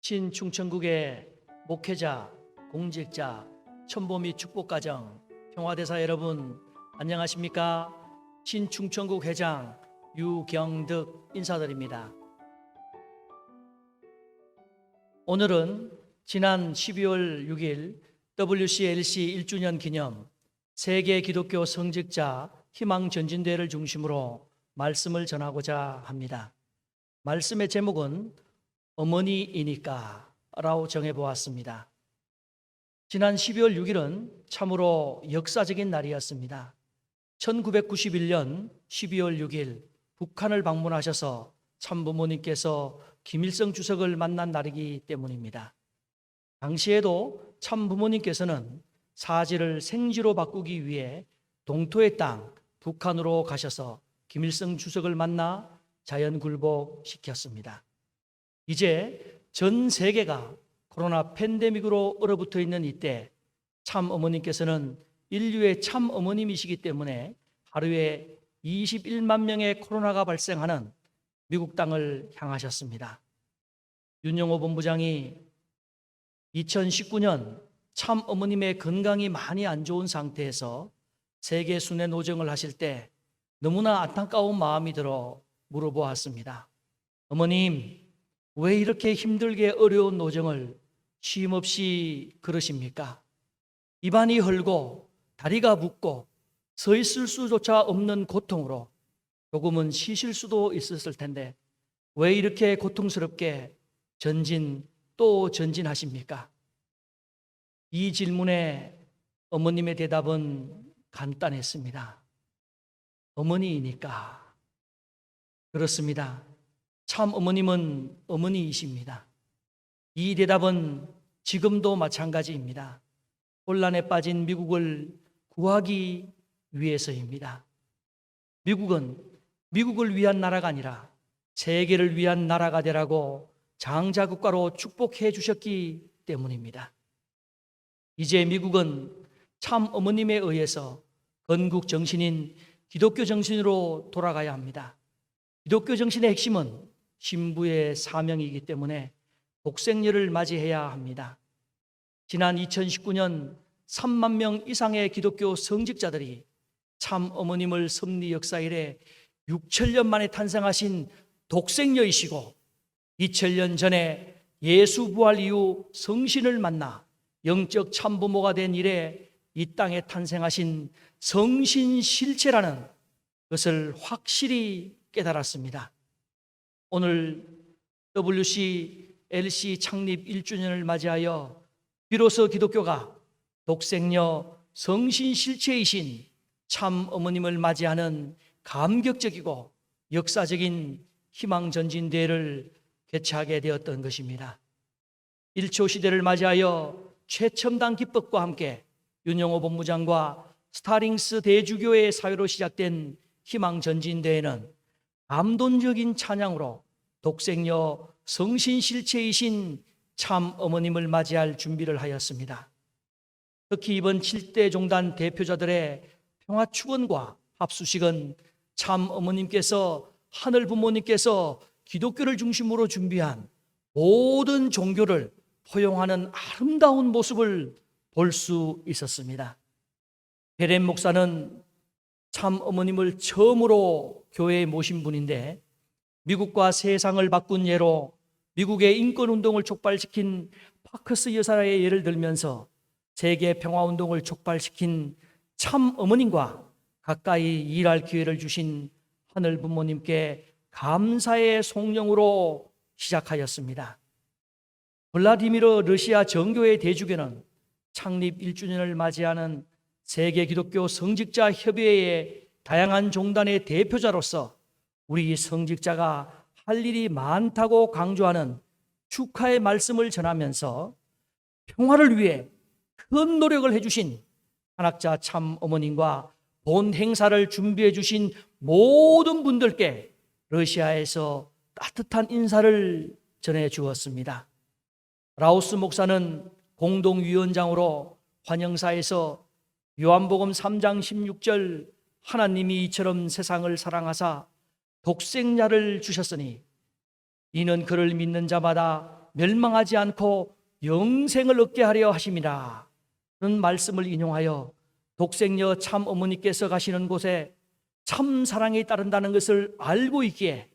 신충천국의 목회자, 공직자, 천보 및 축복가정, 평화대사 여러분 안녕하십니까? 신충천국 회장 유경득 인사드립니다. 오늘은 지난 12월 6일 WCLC 1주년 기념 세계 기독교 성직자 희망전진대회를 중심으로 말씀을 전하고자 합니다. 말씀의 제목은 어머니이니까 라고 정해보았습니다. 지난 12월 6일은 참으로 역사적인 날이었습니다. 1991년 12월 6일 북한을 방문하셔서 참부모님께서 김일성 주석을 만난 날이기 때문입니다. 당시에도 참부모님께서는 사지를 생지로 바꾸기 위해 동토의 땅 북한으로 가셔서 김일성 주석을 만나 자연굴복시켰습니다. 이제 전 세계가 코로나 팬데믹으로 얼어붙어 있는 이때 참 어머님께서는 인류의 참 어머님이시기 때문에 하루에 21만 명의 코로나가 발생하는 미국 땅을 향하셨습니다. 윤영호 본부장이 2019년 참 어머님의 건강이 많이 안 좋은 상태에서 세계 순회 노정을 하실 때 너무나 안타까운 마음이 들어 물어보았습니다. 어머님, 왜 이렇게 힘들게 어려운 노정을 쉼없이 걸으십니까? 입안이 헐고 다리가 붓고 서 있을 수조차 없는 고통으로 조금은 쉬실 수도 있었을 텐데 왜 이렇게 고통스럽게 전진 또 전진하십니까? 이 질문에 어머님의 대답은 간단했습니다. 어머니이니까. 그렇습니다. 참 어머님은 어머니이십니다. 이 대답은 지금도 마찬가지입니다. 혼란에 빠진 미국을 구하기 위해서입니다. 미국은 미국을 위한 나라가 아니라 세계를 위한 나라가 되라고 장자국가로 축복해 주셨기 때문입니다. 이제 미국은 참 어머님에 의해서 건국 정신인 기독교 정신으로 돌아가야 합니다. 기독교 정신의 핵심은 신부의 사명이기 때문에 독생녀를 맞이해야 합니다. 지난 2019년 3만 명 이상의 기독교 성직자들이 참 어머님을 섭리 역사 이래 6천년 만에 탄생하신 독생녀이시고 2000년 전에 예수 부활 이후 성신을 만나 영적 참부모가 된 이래 이 땅에 탄생하신 성신실체라는 것을 확실히 깨달았습니다. 오늘 WCLC 창립 1주년을 맞이하여 비로소 기독교가 독생녀 성신실체이신 참 어머님을 맞이하는 감격적이고 역사적인 희망전진대회를 개최하게 되었던 것입니다. 1초 시대를 맞이하여 최첨단 기법과 함께 윤영호 본부장과 스타링스 대주교의 사회로 시작된 희망전진대회는 감동적인 찬양으로 독생녀 성신실체이신 참 어머님을 맞이할 준비를 하였습니다. 특히 이번 7대 종단 대표자들의 평화축원과 합수식은 참 어머님께서 하늘 부모님께서 기독교를 중심으로 준비한 모든 종교를 포용하는 아름다운 모습을 볼 수 있었습니다. 베렌 목사는 참 어머님을 처음으로 교회에 모신 분인데 미국과 세상을 바꾼 예로 미국의 인권운동을 촉발시킨 파커스 여사의 예를 들면서 세계 평화운동을 촉발시킨 참 어머님과 가까이 일할 기회를 주신 하늘 부모님께 감사의 송영으로 시작하였습니다. 블라디미르 러시아 정교회 대주교는 창립 1주년을 맞이하는 세계 기독교 성직자 협의회의 다양한 종단의 대표자로서 우리 성직자가 할 일이 많다고 강조하는 축하의 말씀을 전하면서 평화를 위해 큰 노력을 해주신 한학자 참 어머님과 본 행사를 준비해 주신 모든 분들께 러시아에서 따뜻한 인사를 전해 주었습니다. 라오스 목사는 공동위원장으로 환영사에서 요한복음 3장 16절 하나님이 이처럼 세상을 사랑하사 독생자를 주셨으니 이는 그를 믿는 자마다 멸망하지 않고 영생을 얻게 하려 하심이라. 는 말씀을 인용하여 독생녀 참 어머니께서 가시는 곳에 참 사랑이 따른다는 것을 알고 있기에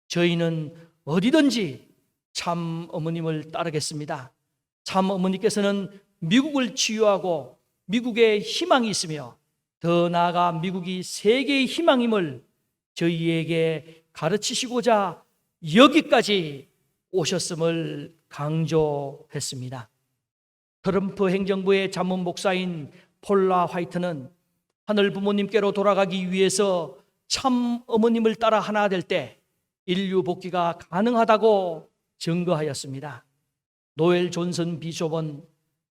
저희는 어디든지 참 어머님을 따르겠습니다. 참 어머니께서는 미국을 치유하고 미국에 희망이 있으며 더 나아가 미국이 세계의 희망임을 저희에게 가르치시고자 여기까지 오셨음을 강조했습니다. 트럼프 행정부의 자문 목사인 폴라 화이트는 하늘 부모님께로 돌아가기 위해서 참 어머님을 따라 하나 될 때 인류 복귀가 가능하다고 증거하였습니다. 노엘 존슨 비숍은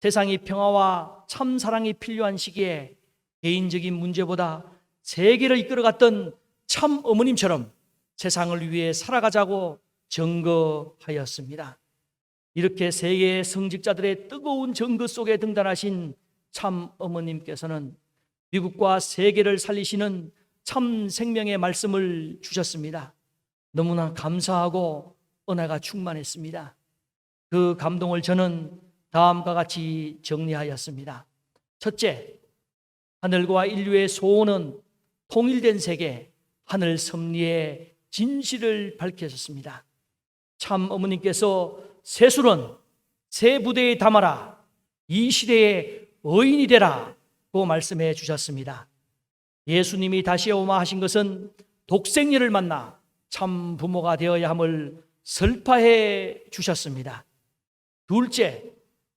세상의 평화와 참 사랑이 필요한 시기에 개인적인 문제보다 세계를 이끌어갔던 참 어머님처럼 세상을 위해 살아가자고 증거하였습니다. 이렇게 세계의 성직자들의 뜨거운 증거 속에 등단하신 참 어머님께서는 미국과 세계를 살리시는 참 생명의 말씀을 주셨습니다. 너무나 감사하고 은혜가 충만했습니다. 그 감동을 저는 다음과 같이 정리하였습니다. 첫째, 하늘과 인류의 소원은 통일된 세계, 하늘 섭리의 진실을 밝히셨습니다. 참 어머님께서 세술은 새 부대에 담아라, 이 시대의 의인이 되라 고 말씀해 주셨습니다. 예수님이 다시 오마 하신 것은 독생녀를 만나 참 부모가 되어야 함을 설파해 주셨습니다. 둘째,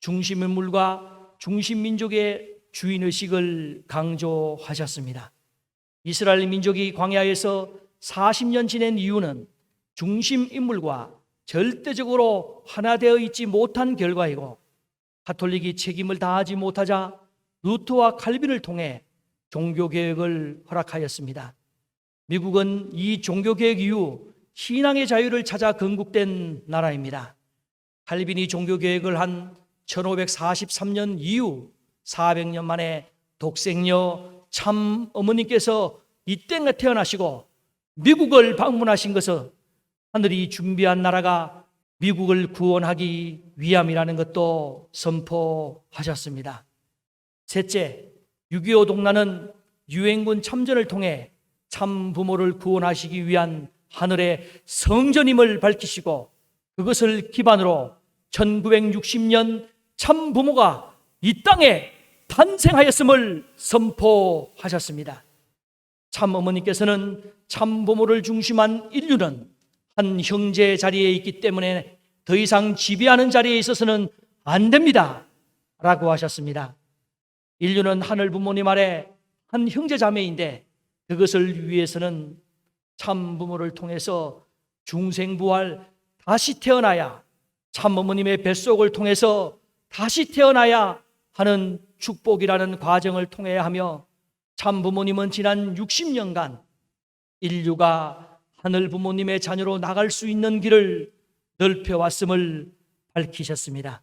중심인물과 중심민족의 주인의식을 강조하셨습니다. 이스라엘 민족이 광야에서 40년 지낸 이유는 중심인물과 절대적으로 하나 되어 있지 못한 결과이고, 가톨릭이 책임을 다하지 못하자 루터와 칼빈을 통해 종교개혁을 허락하였습니다. 미국은 이 종교개혁 이후 신앙의 자유를 찾아 건국된 나라입니다. 칼빈이 종교개혁을 한 1543년 이후 400년 만에 독생녀 참 어머님께서 이 땅에 태어나시고 미국을 방문하신 것은 하늘이 준비한 나라가 미국을 구원하기 위함이라는 것도 선포하셨습니다. 셋째, 6.25 동란은 유엔군 참전을 통해 참 부모를 구원하시기 위한 하늘의 성전임을 밝히시고, 그것을 기반으로 1960년 참 부모가 이 땅에 탄생하였음을 선포하셨습니다. 참 어머니께서는 참 부모를 중심한 인류는 한 형제 자리에 있기 때문에 더 이상 지배하는 자리에 있어서는 안 됩니다 라고 하셨습니다. 인류는 하늘 부모님 아래 한 형제 자매인데, 그것을 위해서는 참 부모를 통해서 중생부활 다시 태어나야, 참 어머님의 뱃속을 통해서 다시 태어나야 하는 축복이라는 과정을 통해야 하며, 참 부모님은 지난 60년간 인류가 하늘 부모님의 자녀로 나갈 수 있는 길을 넓혀왔음을 밝히셨습니다.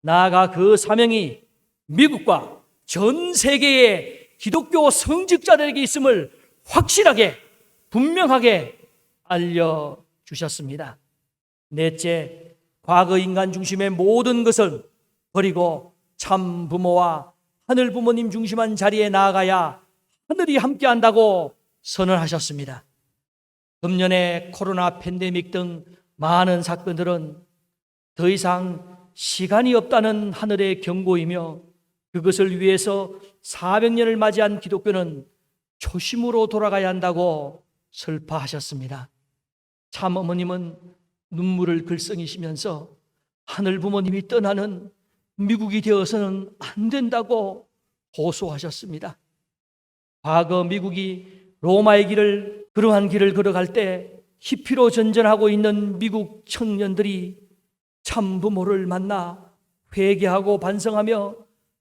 나아가 그 사명이 미국과 전 세계의 기독교 성직자들에게 있음을 확실하게 분명하게 알려주셨습니다. 넷째, 과거 인간 중심의 모든 것을 버리고 참 부모와 하늘 부모님 중심한 자리에 나아가야 하늘이 함께한다고 선언하셨습니다. 금년의 코로나 팬데믹 등 많은 사건들은 더 이상 시간이 없다는 하늘의 경고이며, 그것을 위해서 400년을 맞이한 기독교는 초심으로 돌아가야 한다고 설파하셨습니다. 참 어머님은 눈물을 글썽이시면서 하늘 부모님이 떠나는 미국이 되어서는 안 된다고 호소하셨습니다. 과거 미국이 로마의 길을, 그러한 길을 걸어갈 때 히피로 전전하고 있는 미국 청년들이 참 부모를 만나 회개하고 반성하며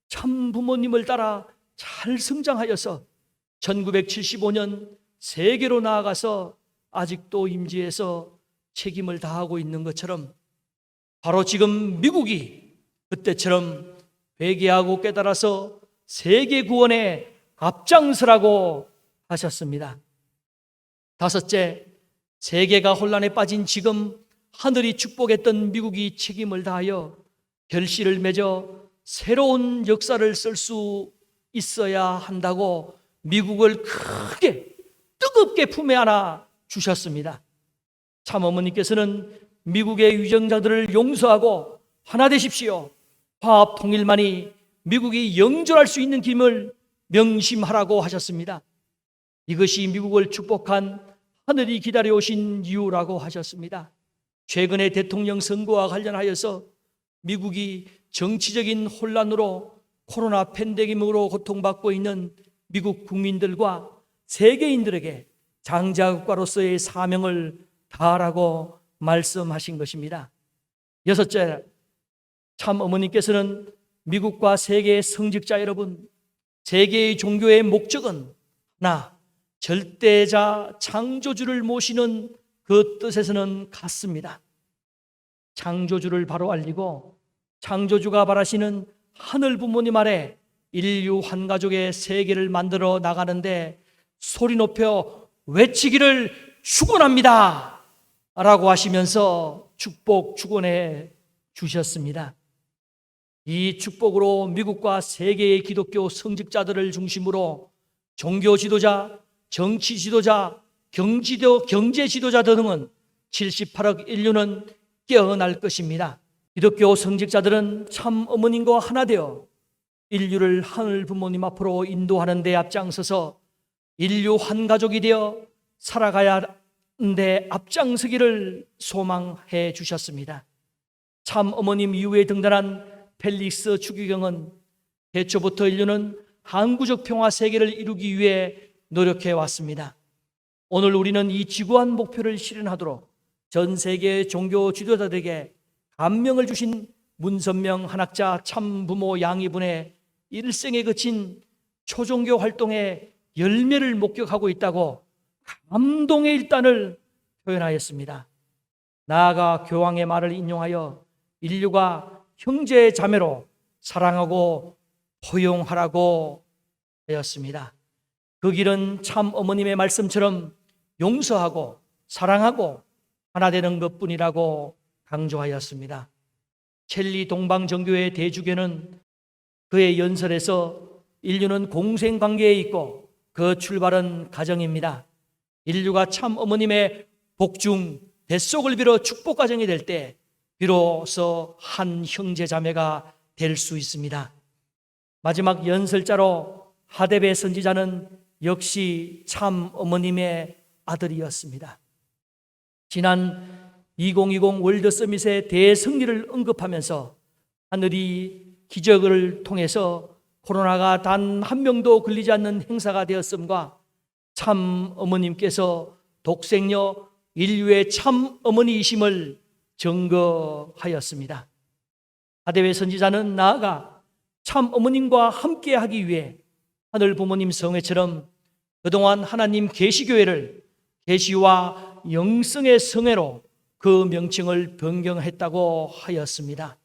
참 부모님을 따라 잘 성장하여서 1975년 세계로 나아가서 아직도 임지에서 책임을 다하고 있는 것처럼, 바로 지금 미국이 그때처럼 회개하고 깨달아서 세계 구원에 앞장서라고 하셨습니다. 다섯째, 세계가 혼란에 빠진 지금 하늘이 축복했던 미국이 책임을 다하여 결실을 맺어 새로운 역사를 쓸 수 있어야 한다고 미국을 크게 뜨겁게 품에 안아 주셨습니다. 참 어머니께서는 미국의 위정자들을 용서하고 하나 되십시오. 화합 통일만이 미국이 영존할 수 있는 길을 명심하라고 하셨습니다. 이것이 미국을 축복한 하늘이 기다려오신 이유라고 하셨습니다. 최근의 대통령 선거와 관련하여서 미국이 정치적인 혼란으로 코로나 팬데믹으로 고통받고 있는 미국 국민들과 세계인들에게 장자국가로서의 사명을 다하라고 말씀하신 것입니다. 여섯째, 참 어머니께서는 미국과 세계의 성직자 여러분, 세계의 종교의 목적은 하나, 절대자 창조주를 모시는 그 뜻에서는 같습니다. 창조주를 바로 알리고 창조주가 바라시는 하늘 부모님 아래 인류 한 가족의 세계를 만들어 나가는데 소리 높여 외치기를 축원합니다 라고 하시면서 축원해 주셨습니다. 이 축복으로 미국과 세계의 기독교 성직자들을 중심으로 종교 지도자, 정치 지도자, 경제 지도자 등은 78억 인류는 깨어날 것입니다. 기독교 성직자들은 참 어머님과 하나 되어 인류를 하늘 부모님 앞으로 인도하는 데 앞장서서 인류 한 가족이 되어 살아가야 하는데 앞장서기를 소망해 주셨습니다. 참 어머님 이후에 등단한 펠릭스 추기경은 대초부터 인류는 항구적 평화 세계를 이루기 위해 노력해 왔습니다. 오늘 우리는 이 지구한 목표를 실현하도록 전 세계 종교 지도자들에게 감명을 주신 문선명 한학자 참부모 양이분의 일생에 그친 초종교 활동의 열매를 목격하고 있다고 감동의 일단을 표현하였습니다. 나아가 교황의 말을 인용하여 인류가 형제 자매로 사랑하고 포용하라고 하였습니다. 그 길은 참 어머님의 말씀처럼 용서하고 사랑하고 하나 되는 것뿐이라고 강조하였습니다. 켈리 동방정교회 대주교는 그의 연설에서 인류는 공생관계에 있고 그 출발은 가정입니다. 인류가 참 어머님의 복중, 뱃속을 빌어 축복 가정이 될 때 비로소 한 형제 자매가 될 수 있습니다. 마지막 연설자로 하데베 선지자는 역시 참 어머님의 아들이었습니다. 지난 2020 월드 서밋의 대승리를 언급하면서 하늘이 기적을 통해서 코로나가 단 한 명도 걸리지 않는 행사가 되었음과 참 어머님께서 독생녀 인류의 참 어머니이심을 증거하였습니다. 하데베 선지자는 나아가 참 어머님과 함께하기 위해 하늘 부모님 성회처럼 그동안 하나님 계시교회를 계시와 영성의 성회로 그 명칭을 변경했다고 하였습니다.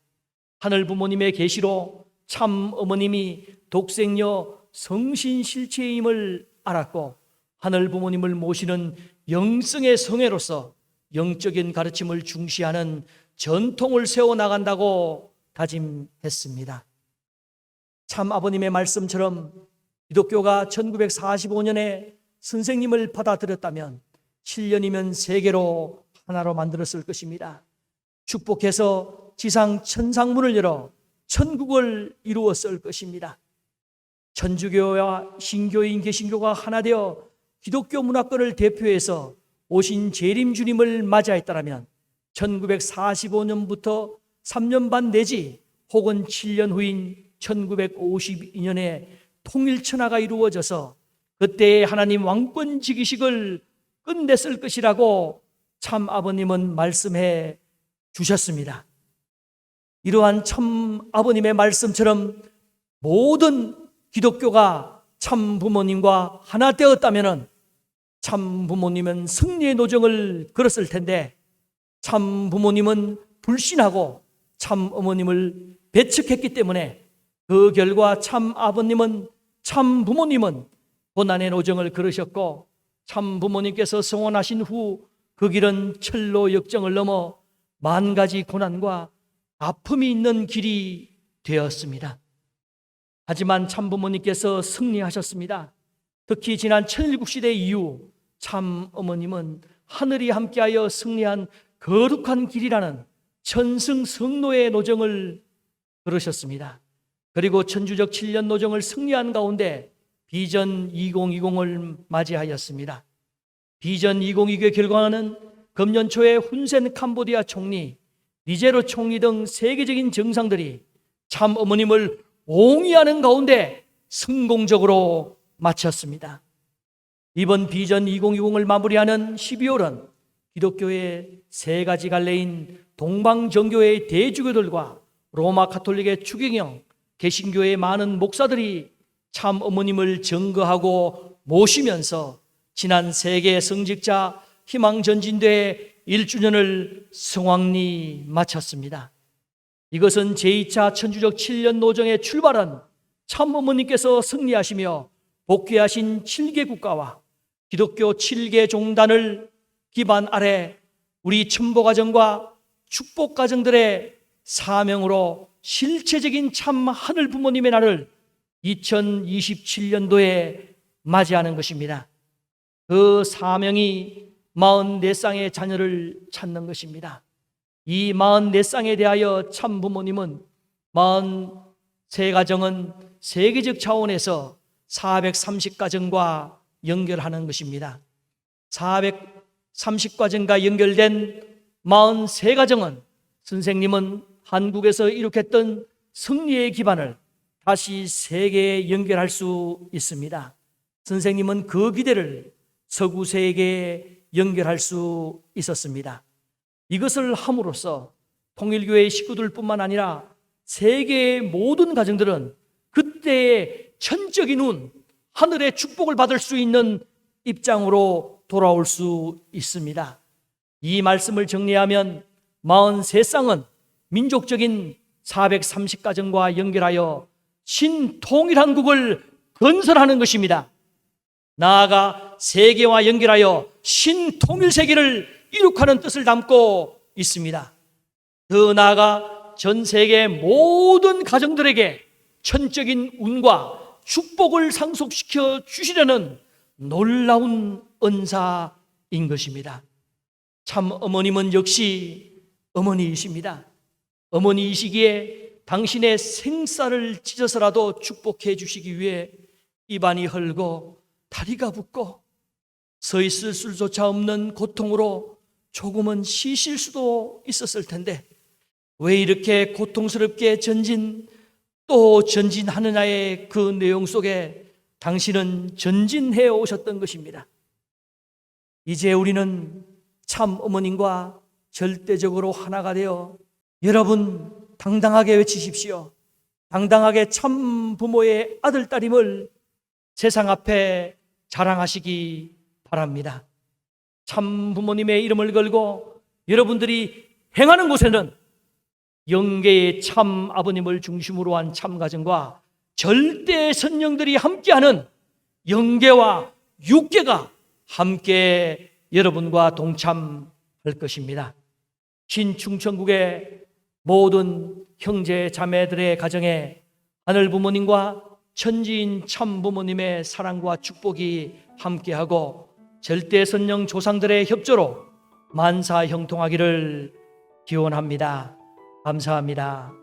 하늘 부모님의 계시로 참 어머님이 독생녀 성신실체임을 알았고 하늘 부모님을 모시는 영성의 성회로서 영적인 가르침을 중시하는 전통을 세워나간다고 다짐했습니다. 참 아버님의 말씀처럼 기독교가 1945년에 선생님을 받아들였다면 7년이면 세계로 하나로 만들었을 것입니다. 축복해서 지상 천상문을 열어 천국을 이루었을 것입니다. 천주교와 신교인 개신교가 하나 되어 기독교 문화권을 대표해서 오신 재림 주님을 맞이했다면 1945년부터 3년 반 내지 혹은 7년 후인 1952년에 통일천하가 이루어져서 그때의 하나님 왕권 지기식을 끝냈을 것이라고 참 아버님은 말씀해 주셨습니다. 이러한 참 아버님의 말씀처럼 모든 기독교가 참 부모님과 하나 되었다면 참 부모님은 승리의 노정을 걸었을 텐데 참 부모님은 불신하고 참 어머님을 배척했기 때문에 그 결과 참 아버님은 참 부모님은 고난의 노정을 걸으셨고 참 부모님께서 성원하신 후 그 길은 철로 역정을 넘어 만 가지 고난과 아픔이 있는 길이 되었습니다. 하지만 참부모님께서 승리하셨습니다. 특히 지난 천일국시대 이후 참 어머님은 하늘이 함께하여 승리한 거룩한 길이라는 천승성노의 노정을 걸으셨습니다. 그리고 천주적 7년 노정을 승리한 가운데 비전 2020을 맞이하였습니다. 비전 2020의 결과는 금년 초에 훈센 캄보디아 총리, 리제로 총리 등 세계적인 정상들이 참 어머님을 옹이하는 가운데 성공적으로 마쳤습니다. 이번 비전 2020을 마무리하는 12월은 기독교의 세 가지 갈래인 동방정교회의 대주교들과 로마 가톨릭의 추경영, 개신교의 많은 목사들이 참 어머님을 증거하고 모시면서 지난 세계 성직자 희망전진대회 1주년을 성황리 마쳤습니다. 이것은 제2차 천주적 7년 노정의 출발은 참 어머님께서 승리하시며 복귀하신 7개 국가와 기독교 7개 종단을 기반 아래 우리 첨보가정과 축복가정들의 사명으로 실체적인 참 하늘 부모님의 날을 2027년도에 맞이하는 것입니다. 그 사명이 44쌍의 자녀를 찾는 것입니다. 이 44쌍에 대하여 참 부모님은 43가정은 세계적 차원에서 430가정과 연결하는 것입니다. 430가정과 연결된 43가정은 선생님은 한국에서 이룩했던 승리의 기반을 다시 세계에 연결할 수 있습니다. 선생님은 그 기대를 서구 세계에 연결할 수 있었습니다. 이것을 함으로써 통일교회 식구들뿐만 아니라 세계의 모든 가정들은 그때의 천적인 운, 하늘의 축복을 받을 수 있는 입장으로 돌아올 수 있습니다. 이 말씀을 정리하면 43쌍은 민족적인 430가정과 연결하여 신통일한국을 건설하는 것입니다. 나아가 세계와 연결하여 신통일세계를 이룩하는 뜻을 담고 있습니다. 더 나아가 전 세계 모든 가정들에게 천적인 운과 축복을 상속시켜 주시려는 놀라운 은사인 것입니다. 참 어머님은 역시 어머니이십니다. 어머니이시기에 당신의 생쌀을 찢어서라도 축복해 주시기 위해 입안이 헐고 다리가 붓고 서 있을 수조차 없는 고통으로 조금은 쉬실 수도 있었을 텐데 왜 이렇게 고통스럽게 전진 또 전진하느냐의 그 내용 속에 당신은 전진해 오셨던 것입니다. 이제 우리는 참 어머님과 절대적으로 하나가 되어 여러분 당당하게 외치십시오. 당당하게 참 부모의 아들, 딸임을 세상 앞에 자랑하시기 바랍니다. 참 부모님의 이름을 걸고 여러분들이 행하는 곳에는 영계의 참 아버님을 중심으로 한 참 가정과 절대 선영들이 함께하는 영계와 육계가 함께 여러분과 동참할 것입니다. 신충천국의 모든 형제 자매들의 가정에 하늘 부모님과 천지인 참 부모님의 사랑과 축복이 함께하고 절대 선영 조상들의 협조로 만사 형통하기를 기원합니다. 감사합니다.